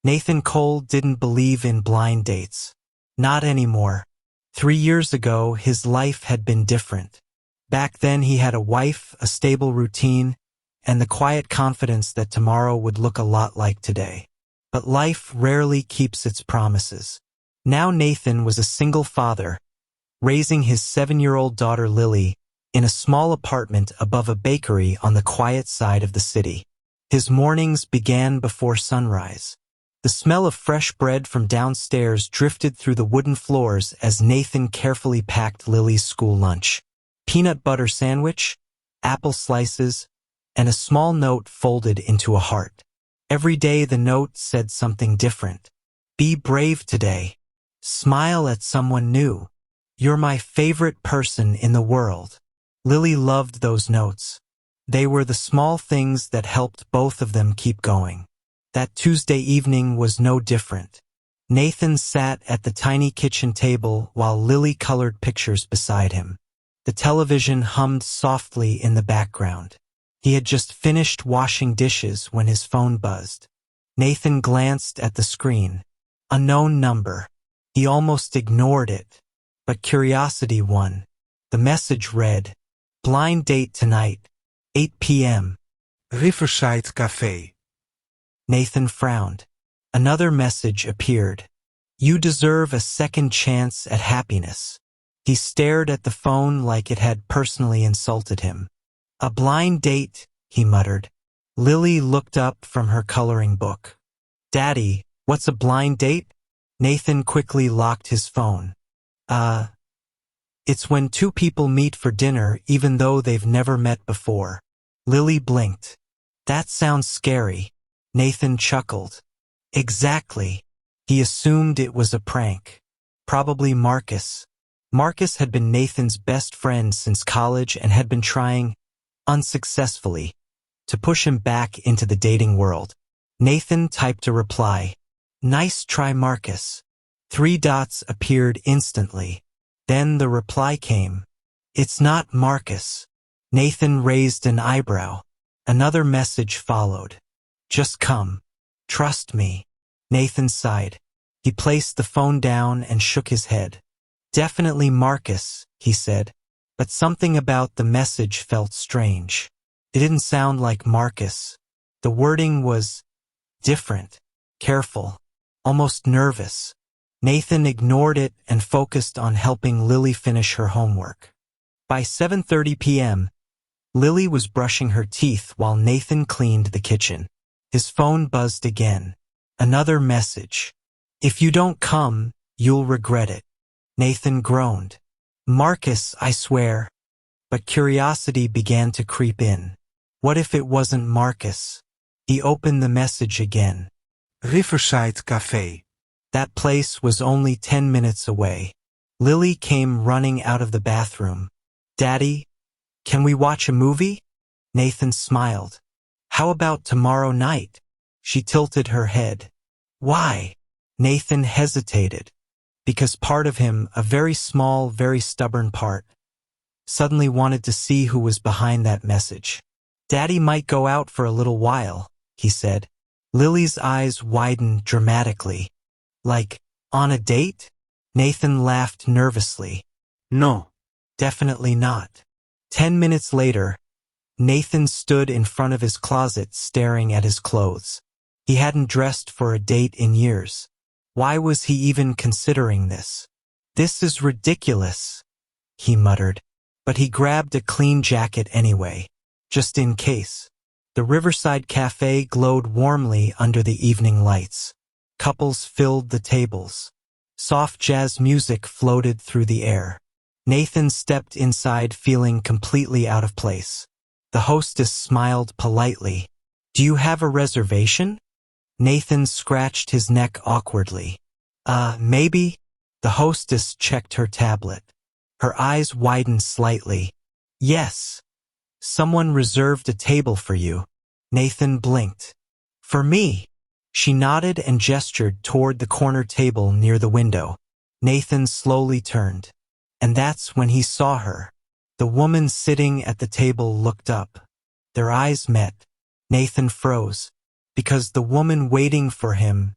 Nathan Cole didn't believe in blind dates. Not anymore. 3 years ago, his life had been different. Back then he had a wife, a stable routine, and the quiet confidence that tomorrow would look a lot like today. But life rarely keeps its promises. Now Nathan was a single father, raising his 7-year-old daughter Lily in a small apartment above a bakery on the quiet side of the city. His mornings began before sunrise. The smell of fresh bread from downstairs drifted through the wooden floors as Nathan carefully packed Lily's school lunch. Peanut butter sandwich, apple slices, and a small note folded into a heart. Every day the note said something different. Be brave today. Smile at someone new. You're my favorite person in the world. Lily loved those notes. They were the small things that helped both of them keep going. That Tuesday evening was no different. Nathan sat at the tiny kitchen table while Lily colored pictures beside him. The television hummed softly in the background. He had just finished washing dishes when his phone buzzed. Nathan glanced at the screen. Unknown number. He almost ignored it, but curiosity won. The message read, "Blind date tonight, 8 p.m. Riverside Café. Nathan frowned. Another message appeared. You deserve a second chance at happiness. He stared at the phone like it had personally insulted him. A blind date, he muttered. Lily looked up from her coloring book. Daddy, what's a blind date? Nathan quickly locked his phone. It's when two people meet for dinner even though they've never met before. Lily blinked. That sounds scary. Nathan chuckled. Exactly. He assumed it was a prank. Probably Marcus. Marcus had been Nathan's best friend since college and had been trying, unsuccessfully, to push him back into the dating world. Nathan typed a reply. Nice try, Marcus. 3 dots appeared instantly. Then the reply came. It's not Marcus. Nathan raised an eyebrow. Another message followed. Just come. Trust me. Nathan sighed. He placed the phone down and shook his head. Definitely Marcus, he said, but something about the message felt strange. It didn't sound like Marcus. The wording was different, careful, almost nervous. Nathan ignored it and focused on helping Lily finish her homework. By 7:30 p.m., Lily was brushing her teeth while Nathan cleaned the kitchen. His phone buzzed again. Another message. If you don't come, you'll regret it. Nathan groaned. Marcus, I swear. But curiosity began to creep in. What if it wasn't Marcus? He opened the message again. Riverside Café. That place was only 10 minutes away. Lily came running out of the bathroom. Daddy, can we watch a movie? Nathan smiled. How about tomorrow night? She tilted her head. Why? Nathan hesitated. Because part of him, a very small, very stubborn part, suddenly wanted to see who was behind that message. Daddy might go out for a little while, he said. Lily's eyes widened dramatically. Like, on a date? Nathan laughed nervously. No. Definitely not. 10 minutes later, Nathan stood in front of his closet staring at his clothes. He hadn't dressed for a date in years. Why was he even considering this? This is ridiculous, he muttered, but he grabbed a clean jacket anyway, just in case. The Riverside Café glowed warmly under the evening lights. Couples filled the tables. Soft jazz music floated through the air. Nathan stepped inside feeling completely out of place. The hostess smiled politely. Do you have a reservation? Nathan scratched his neck awkwardly. Maybe? The hostess checked her tablet. Her eyes widened slightly. Yes. Someone reserved a table for you. Nathan blinked. For me? She nodded and gestured toward the corner table near the window. Nathan slowly turned. And that's when he saw her. The woman sitting at the table looked up. Their eyes met. Nathan froze, because the woman waiting for him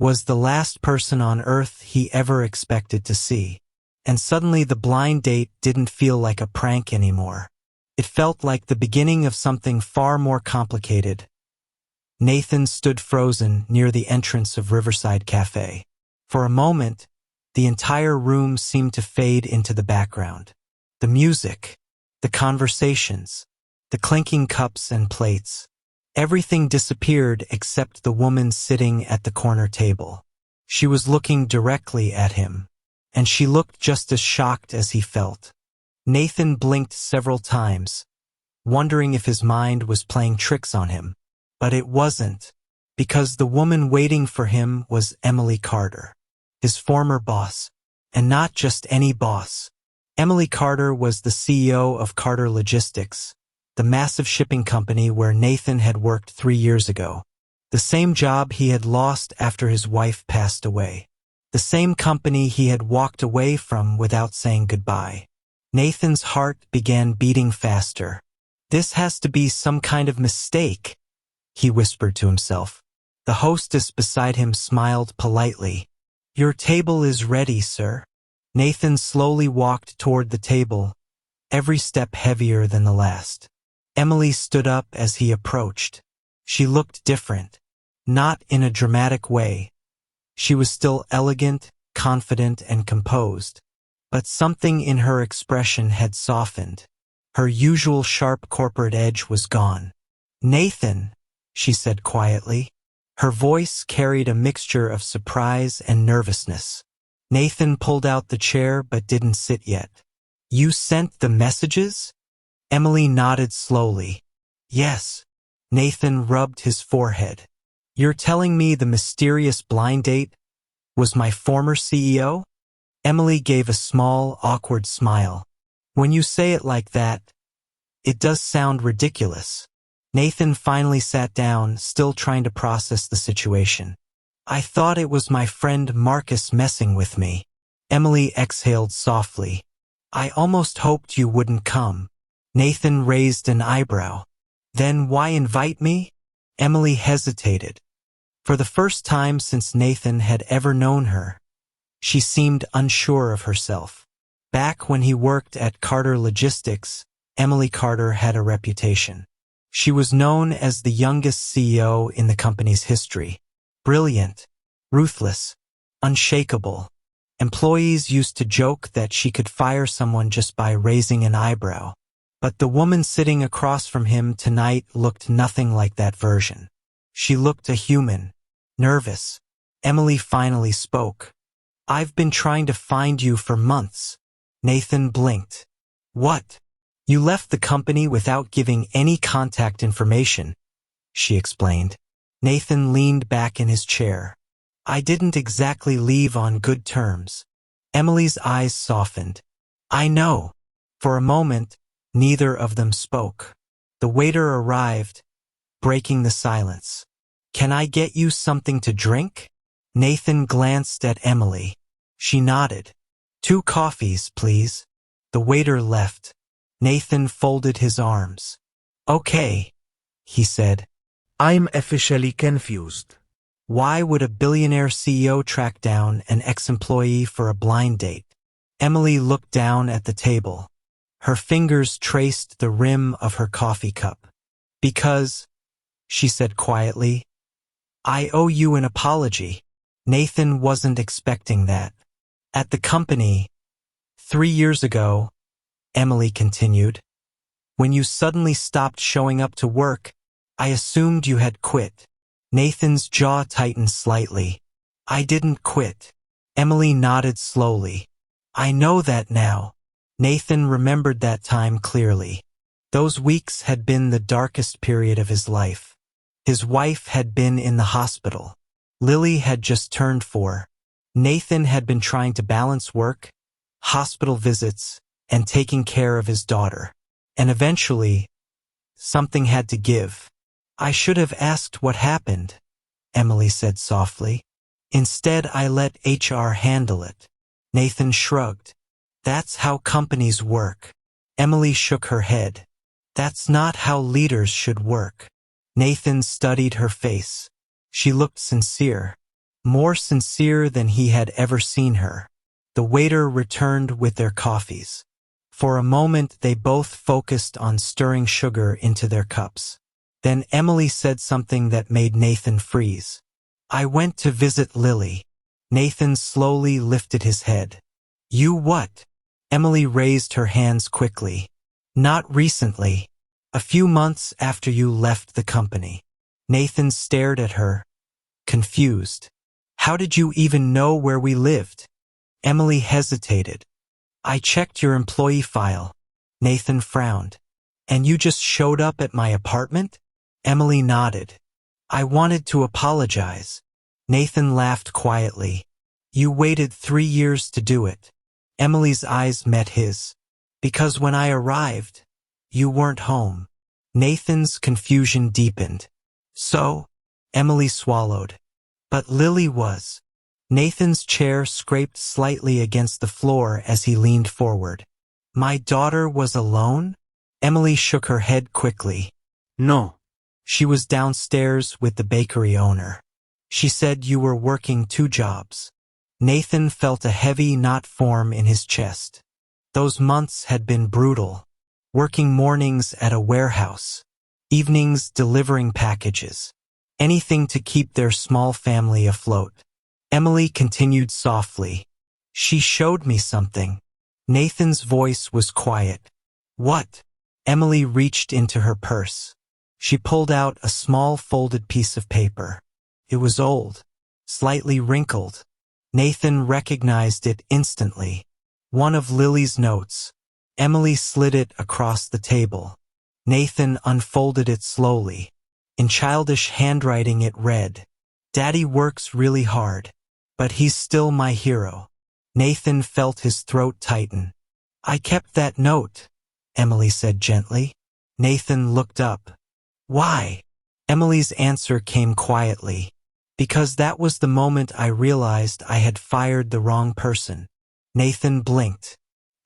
was the last person on earth he ever expected to see. And suddenly the blind date didn't feel like a prank anymore. It felt like the beginning of something far more complicated. Nathan stood frozen near the entrance of Riverside Café. For a moment, the entire room seemed to fade into the background. The music, the conversations, the clinking cups and plates. Everything disappeared except the woman sitting at the corner table. She was looking directly at him, and she looked just as shocked as he felt. Nathan blinked several times, wondering if his mind was playing tricks on him. But it wasn't, because the woman waiting for him was Emily Carter, his former boss, and not just any boss. Emily Carter was the CEO of Carter Logistics, the massive shipping company where Nathan had worked 3 years ago. The same job he had lost after his wife passed away. The same company he had walked away from without saying goodbye. Nathan's heart began beating faster. This has to be some kind of mistake, he whispered to himself. The hostess beside him smiled politely. Your table is ready, sir. Nathan slowly walked toward the table, every step heavier than the last. Emily stood up as he approached. She looked different, not in a dramatic way. She was still elegant, confident, and composed, but something in her expression had softened. Her usual sharp corporate edge was gone. Nathan, she said quietly. Her voice carried a mixture of surprise and nervousness. Nathan pulled out the chair but didn't sit yet. You sent the messages? Emily nodded slowly. Yes. Nathan rubbed his forehead. You're telling me the mysterious blind date was my former CEO? Emily gave a small, awkward smile. When you say it like that, it does sound ridiculous. Nathan finally sat down, still trying to process the situation. I thought it was my friend Marcus messing with me. Emily exhaled softly. I almost hoped you wouldn't come. Nathan raised an eyebrow. Then why invite me? Emily hesitated. For the first time since Nathan had ever known her, she seemed unsure of herself. Back when he worked at Carter Logistics, Emily Carter had a reputation. She was known as the youngest CEO in the company's history. Brilliant, ruthless, unshakable. Employees used to joke that she could fire someone just by raising an eyebrow. But the woman sitting across from him tonight looked nothing like that version. She looked a human, nervous. Emily finally spoke. I've been trying to find you for months. Nathan blinked. What? You left the company without giving any contact information, she explained. Nathan leaned back in his chair. I didn't exactly leave on good terms. Emily's eyes softened. I know. For a moment, neither of them spoke. The waiter arrived, breaking the silence. Can I get you something to drink? Nathan glanced at Emily. She nodded. 2 coffees, please. The waiter left. Nathan folded his arms. Okay, he said. I'm officially confused. Why would a billionaire CEO track down an ex-employee for a blind date? Emily looked down at the table. Her fingers traced the rim of her coffee cup. Because, she said quietly, I owe you an apology. Nathan wasn't expecting that. At the company, 3 years ago, Emily continued, when you suddenly stopped showing up to work, I assumed you had quit. Nathan's jaw tightened slightly. I didn't quit. Emily nodded slowly. I know that now. Nathan remembered that time clearly. Those weeks had been the darkest period of his life. His wife had been in the hospital. Lily had just turned 4. Nathan had been trying to balance work, hospital visits, and taking care of his daughter. And eventually, something had to give. I should have asked what happened, Emily said softly. Instead, I let HR handle it. Nathan shrugged. That's how companies work. Emily shook her head. That's not how leaders should work. Nathan studied her face. She looked sincere. more sincere than he had ever seen her. The waiter returned with their coffees. For a moment they both focused on stirring sugar into their cups. Then Emily said something that made Nathan freeze. "I went to visit Lily." Nathan slowly lifted his head. "You what?" Emily raised her hands quickly. "Not recently. A few months after you left the company." Nathan stared at her, confused. "How did you even know where we lived?" Emily hesitated. "I checked your employee file." Nathan frowned. "And you just showed up at my apartment?" Emily nodded. "I wanted to apologize." Nathan laughed quietly. "You waited 3 years to do it." Emily's eyes met his. "Because when I arrived, you weren't home." Nathan's confusion deepened. "So?" Emily swallowed. "But Lily was." Nathan's chair scraped slightly against the floor as he leaned forward. "My daughter was alone?" Emily shook her head quickly. No. "She was downstairs with the bakery owner. She said you were working 2 jobs." Nathan felt a heavy knot form in his chest. Those months had been brutal. Working mornings at a warehouse, evenings delivering packages, anything to keep their small family afloat. Emily continued softly. "She showed me something." Nathan's voice was quiet. "What?" Emily reached into her purse. She pulled out a small folded piece of paper. It was old, slightly wrinkled. Nathan recognized it instantly. One of Lily's notes. Emily slid it across the table. Nathan unfolded it slowly. In childish handwriting it read, "Daddy works really hard, but he's still my hero." Nathan felt his throat tighten. "I kept that note," Emily said gently. Nathan looked up. "Why?" Emily's answer came quietly. "Because that was the moment I realized I had fired the wrong person." Nathan blinked.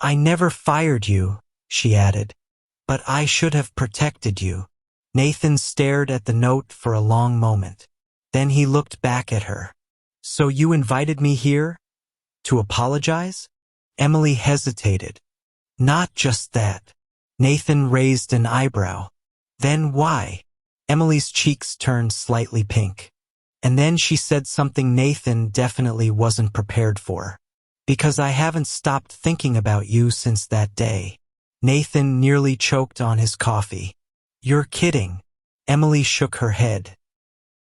"I never fired you," she added. "But I should have protected you." Nathan stared at the note for a long moment. Then he looked back at her. "So you invited me here? To apologize?" Emily hesitated. "Not just that." Nathan raised an eyebrow. "Then why?" Emily's cheeks turned slightly pink. And then she said something Nathan definitely wasn't prepared for. "Because I haven't stopped thinking about you since that day." Nathan nearly choked on his coffee. "You're kidding." Emily shook her head.